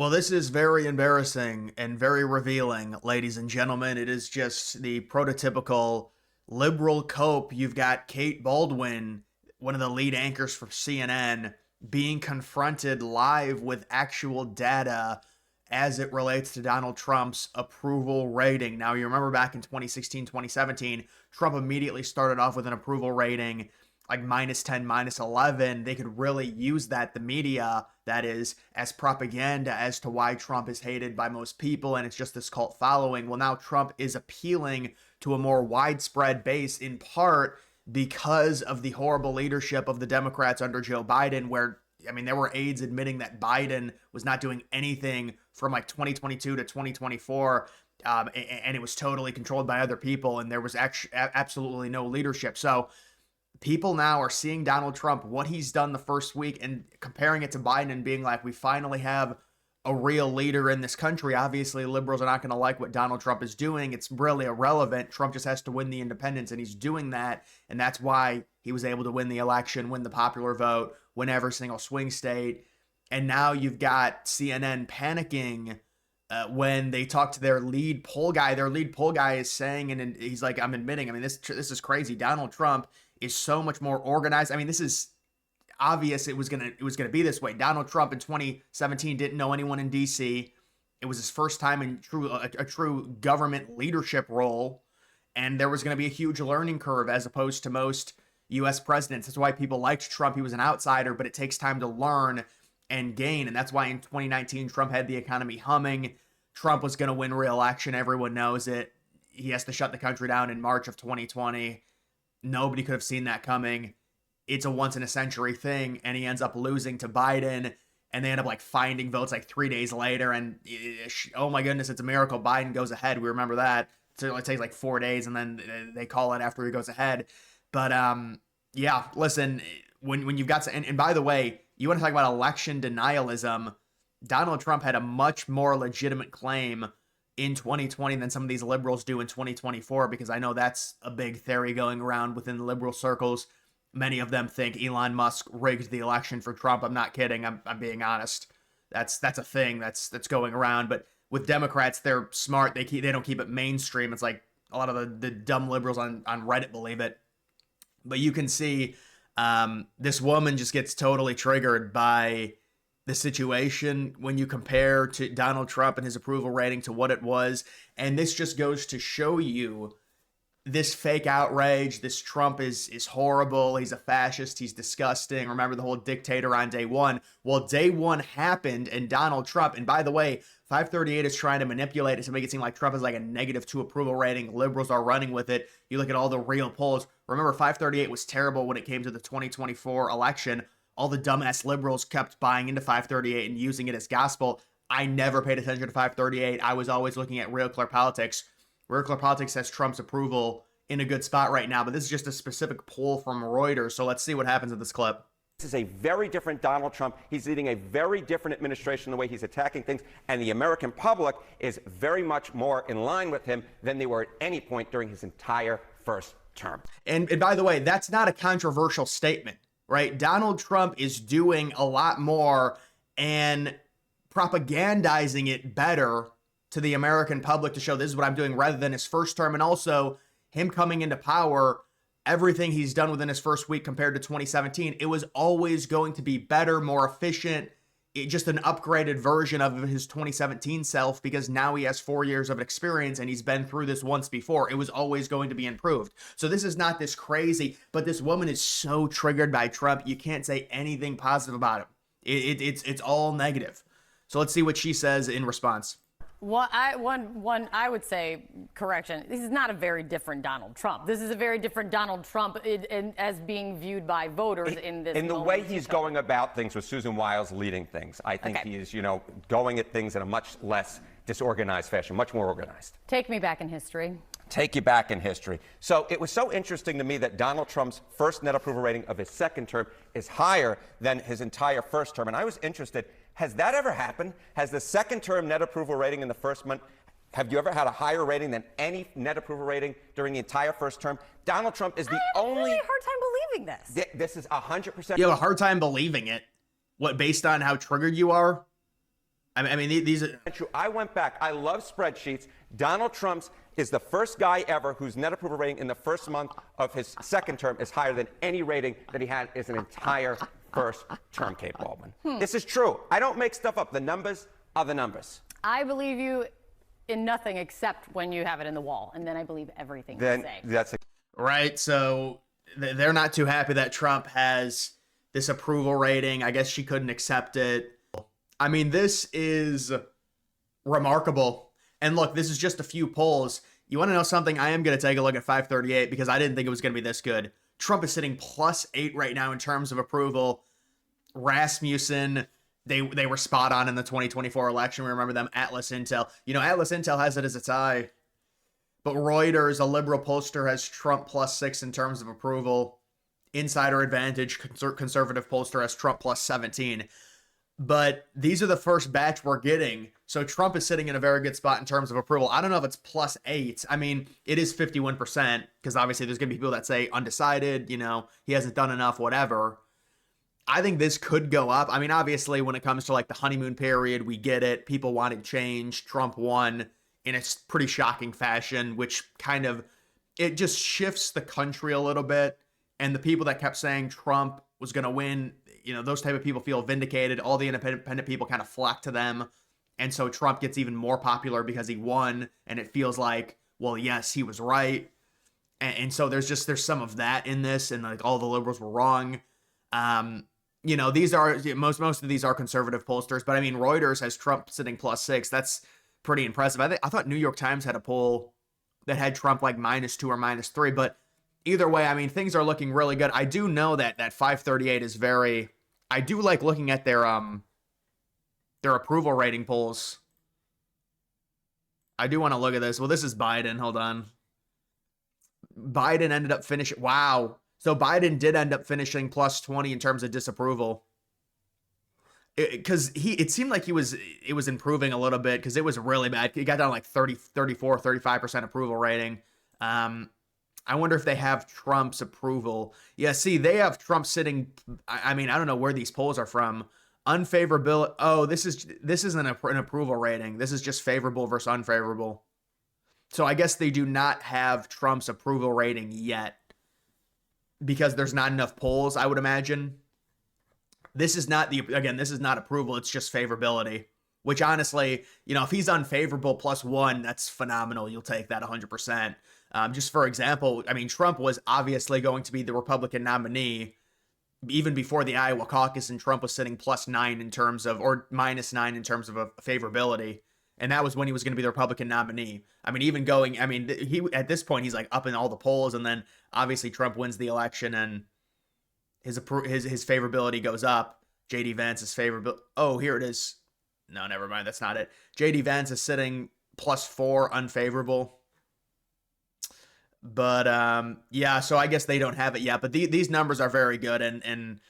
Well, this is very embarrassing and very revealing, ladies and gentlemen. It is just the prototypical liberal cope. You've got Kate Baldwin, one of the lead anchors for CNN, being confronted live with actual data as it relates to Donald Trump's approval rating. Now, you remember back in 2016, 2017, Trump immediately started off with an approval rating like minus 10, minus 11. They could really use that, the media, that is, as propaganda as to why Trump is hated by most people, and it's just this cult following. Well, now Trump is appealing to a more widespread base, in part because of the horrible leadership of the Democrats under Joe Biden, where, I mean, there were aides admitting that Biden was not doing anything from like 2022 to 2024, and it was totally controlled by other people, and there was actually absolutely no leadership. So people now are seeing Donald Trump, what he's done the first week, and comparing it to Biden and being like, we finally have a real leader in this country. Obviously, liberals are not going to like what Donald Trump is doing. It's really irrelevant. Trump just has to win the independents, and he's doing that. And that's why he was able to win the election, win the popular vote, win every single swing state. And now you've got CNN panicking when they talk to their lead poll guy. Their lead poll guy is saying, and he's like, I'm admitting, I mean, this is crazy. Donald Trump is so much more organized. I mean, this is obvious it was gonna be this way. Donald Trump in 2017 didn't know anyone in DC. It was his first time in a true government leadership role, and there was going to be a huge learning curve as opposed to most U.S. presidents. That's why people liked Trump. He was an outsider, but it takes time to learn and gain, and that's why in 2019 Trump had the economy humming. Trump was going to win re-election. Everyone knows it. He has to shut the country down in March of 2020. Nobody could have seen that coming. It's a once in a century thing, and he ends up losing to Biden, and they end up like finding votes like 3 days later, and oh my goodness, it's a miracle. Biden goes ahead. We remember that. So it takes like 4 days, and then they call it after he goes ahead. But yeah, listen, when you've got, and by the way, you want to talk about election denialism, Donald Trump had a much more legitimate claim in 2020 than some of these liberals do in 2024, because I know that's a big theory going around within the liberal circles. Many of them think Elon Musk rigged the election for Trump. I'm not kidding. I'm being honest. That's a thing that's going around. But with Democrats, they're smart. They don't keep it mainstream. It's like a lot of the dumb liberals on Reddit believe it. But you can see this woman just gets totally triggered by the situation when you compare to Donald Trump and his approval rating to what it was. And this just goes to show you this fake outrage. This Trump is horrible. He's a fascist. He's disgusting. Remember the whole dictator on day one. Well, day one happened, and Donald Trump, and by the way, 538 is trying to manipulate it to make it seem like Trump is like a -2 approval rating. Liberals are running with it. You look at all the real polls. Remember, 538 was terrible when it came to the 2024 election. All the dumbass liberals kept buying into 538 and using it as gospel. I never paid attention to 538. I was always looking at Real Clear Politics. Real Clear Politics has Trump's approval in a good spot right now, but this is just a specific poll from Reuters. So let's see what happens in this clip. This is a very different Donald Trump. He's leading a very different administration, the way he's attacking things, and the American public is very much more in line with him than they were at any point during his entire first term. And by the way, that's not a controversial statement, right? Donald Trump is doing a lot more and propagandizing it better to the American public to show this is what I'm doing rather than his first term. And also him coming into power, everything he's done within his first week compared to 2017, it was always going to be better, more efficient, just an upgraded version of his 2017 self, because now he has 4 years of experience and he's been through this once before. It was always going to be improved. So this is not this crazy, but this woman is so triggered by Trump, you can't say anything positive about him. It's all negative. So let's see what she says in response. Well, I would say, correction, this is not a very different Donald Trump. This is a very different Donald Trump as being viewed by voters in this. In the way he's going about things with Susan Wiles leading things, I think he is, going at things in a much less disorganized fashion, much more organized. Take me back in history. Take you back in history. So it was so interesting to me that Donald Trump's first net approval rating of his second term is higher than his entire first term. And I was interested, has that ever happened? Has the second term net approval rating in the first month, have you ever had a higher rating than any net approval rating during the entire first term? Donald Trump is the only... I have a really hard time believing this. This is 100%... You have a hard time believing it? What, based on how triggered you are? I mean, these are True. I went back. I love spreadsheets. Donald Trump's is the first guy ever whose net approval rating in the first month of his second term is higher than any rating that he had as an entire first term, Kate Baldwin. This is true. I don't make stuff up. The numbers are the numbers. I believe you in nothing except when you have it in the wall, and then I believe everything you say. That's right. So they're not too happy that Trump has this approval rating. I guess she couldn't accept it. I mean, this is remarkable. And look, this is just a few polls. You want to know something? I am going to take a look at 538 because I didn't think it was going to be this good. Trump is sitting +8 right now in terms of approval. Rasmussen, they were spot on in the 2024 election. We remember them. Atlas Intel. You know, Atlas Intel has it as a tie. But Reuters, a liberal pollster, has Trump +6 in terms of approval. Insider Advantage, conservative pollster, has Trump +17. But these are the first batch we're getting. So Trump is sitting in a very good spot in terms of approval. I don't know if it's +8. I mean, it is 51% because obviously there's going to be people that say undecided, you know, he hasn't done enough, whatever. I think this could go up. I mean, obviously when it comes to like the honeymoon period, we get it. People wanted change. Trump won in a pretty shocking fashion, which kind of, it just shifts the country a little bit. And the people that kept saying Trump was going to win, you know, those type of people feel vindicated. All the independent people kind of flock to them. And so Trump gets even more popular because he won. And it feels like, well, yes, he was right. And so there's some of that in this. And like all the liberals were wrong. You know, these are, most of these are conservative pollsters. But I mean, Reuters has Trump sitting +6. That's pretty impressive. I thought New York Times had a poll that had Trump like -2 or -3. But either way, I mean, things are looking really good. I do know that 538 is very, I do like looking at their approval rating polls. I do want to look at this. Well, this is Biden. Hold on. Biden ended up finishing, wow. So Biden did end up finishing +20 in terms of disapproval. Because it seemed like it was improving a little bit because it was really bad. It got down like 35% approval rating. I wonder if they have Trump's approval. Yeah, see, they have Trump sitting. I mean, I don't know where these polls are from. Unfavorable. Oh, this isn't an approval rating. This is just favorable versus unfavorable. So I guess they do not have Trump's approval rating yet because there's not enough polls, I would imagine. This is not approval. It's just favorability, which honestly, you know, if he's unfavorable +1, that's phenomenal. You'll take that 100%. Just for example, I mean, Trump was obviously going to be the Republican nominee even before the Iowa caucus, and Trump was sitting +9 in terms of, or -9 in terms of a favorability. And that was when he was going to be the Republican nominee. I mean, even going, I mean, he at this point, he's like up in all the polls. And then obviously Trump wins the election and his favorability goes up. J.D. Vance's favorability. Oh, here it is. No, never mind. That's not it. J.D. Vance is sitting +4 unfavorable. But yeah, so I guess they don't have it yet. But these numbers are very good. And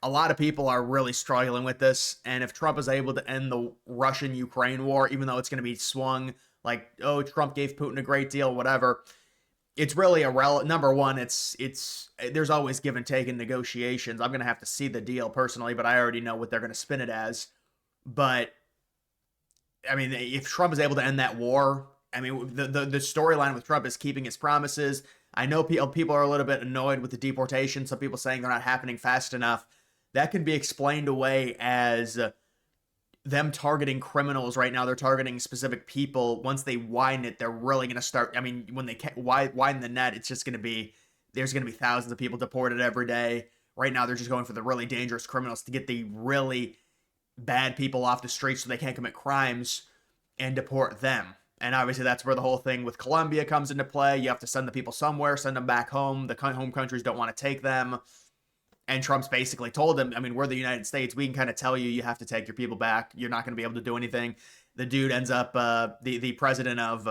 a lot of people are really struggling with this. And if Trump is able to end the Russian-Ukraine war, even though it's going to be swung like, oh, Trump gave Putin a great deal, whatever, it's really number one, there's always give and take in negotiations. I'm going to have to see the deal personally, but I already know what they're going to spin it as. But I mean, if Trump is able to end that war, I mean, the storyline with Trump is keeping his promises. I know people are a little bit annoyed with the deportation. Some people saying they're not happening fast enough. That can be explained away as them targeting criminals right now. They're targeting specific people. Once they widen it, they're really going to start. I mean, when they widen the net, it's just going to be, there's going to be thousands of people deported every day. Right now, they're just going for the really dangerous criminals to get the really bad people off the streets so they can't commit crimes and deport them. And obviously, that's where the whole thing with Colombia comes into play. You have to send the people somewhere, send them back home. The home countries don't want to take them. And Trump's basically told them, I mean, we're the United States. We can kind of tell you have to take your people back. You're not going to be able to do anything. The dude ends up, the president of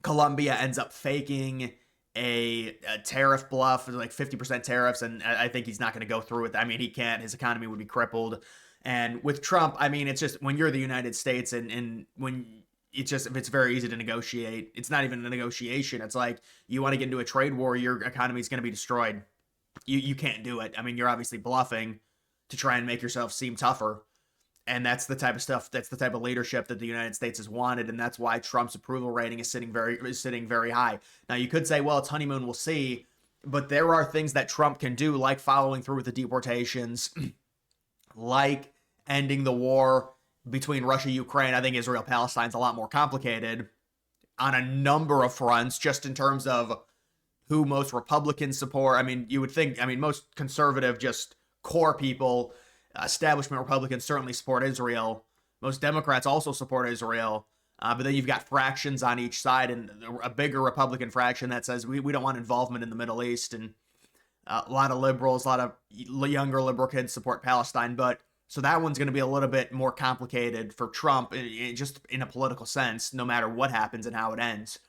Colombia ends up faking a tariff bluff, like 50% tariffs. And I think he's not going to go through with it. I mean, he can't. His economy would be crippled. And with Trump, I mean, it's just when you're the United States and when it's very easy to negotiate. It's not even a negotiation. It's like you want to get into a trade war, your economy is going to be destroyed. You can't do it. I mean, you're obviously bluffing to try and make yourself seem tougher. And that's the type of stuff, that's the type of leadership that the United States has wanted, and that's why Trump's approval rating is sitting very high. Now you could say, well, it's honeymoon, we'll see, but there are things that Trump can do, like following through with the deportations, like ending the war between Russia Ukraine. I think Israel Palestine's a lot more complicated on a number of fronts, just in terms of who most Republicans support. I mean, you would think, I mean, most conservative, just core people, establishment Republicans certainly support Israel. Most Democrats also support Israel. But then you've got fractions on each side, and a bigger Republican fraction that says we don't want involvement in the Middle East. And a lot of liberals, a lot of younger liberal kids support Palestine. But so that one's going to be a little bit more complicated for Trump, just in a political sense, no matter what happens and how it ends.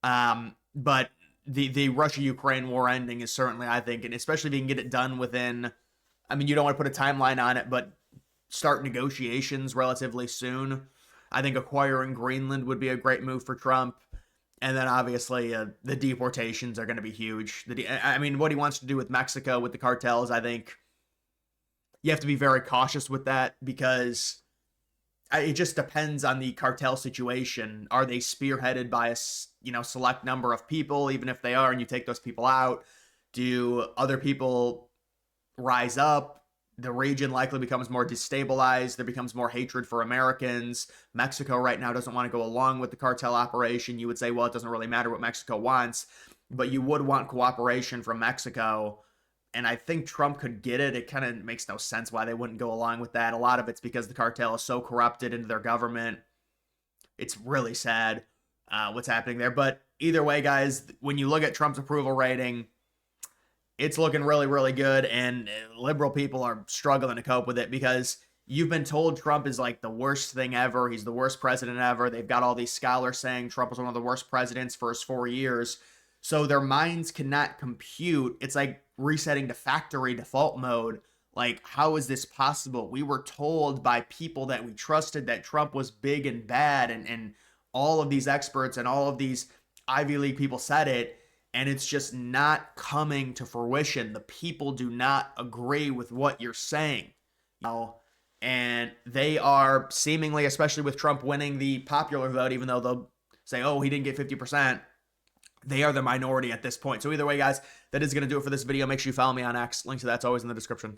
But the Russia-Ukraine war ending is certainly, I think, and especially if you can get it done within, I mean, you don't want to put a timeline on it, but start negotiations relatively soon. I think acquiring Greenland would be a great move for Trump. And then obviously the deportations are going to be huge. I mean, what he wants to do with Mexico, with the cartels, I think you have to be very cautious with that, because it just depends on the cartel situation. Are they spearheaded by a select number of people? Even if they are, and you take those people out, do other people rise up? The region likely becomes more destabilized. There becomes more hatred for Americans. Mexico right now doesn't want to go along with the cartel operation. You would say, well, it doesn't really matter what Mexico wants, but you would want cooperation from Mexico. And I think Trump could get it. It kind of makes no sense why they wouldn't go along with that. A lot of it's because the cartel is so corrupted into their government. It's really sad what's happening there. But either way, guys, when you look at Trump's approval rating, it's looking really, really good, and liberal people are struggling to cope with it, because you've been told Trump is like the worst thing ever. He's the worst president ever. They've got all these scholars saying Trump was one of the worst presidents for his 4 years. So their minds cannot compute. It's like resetting to factory default mode. Like, how is this possible? We were told by people that we trusted that Trump was big and bad, and all of these experts and all of these Ivy League people said it, and it's just not coming to fruition. The people do not agree with what you're saying. And they are seemingly, especially with Trump winning the popular vote, even though they'll say, oh, he didn't get 50%, they are the minority at this point. So either way, guys, that is going to do it for this video. Make sure you follow me on X. Link to that's always in the description.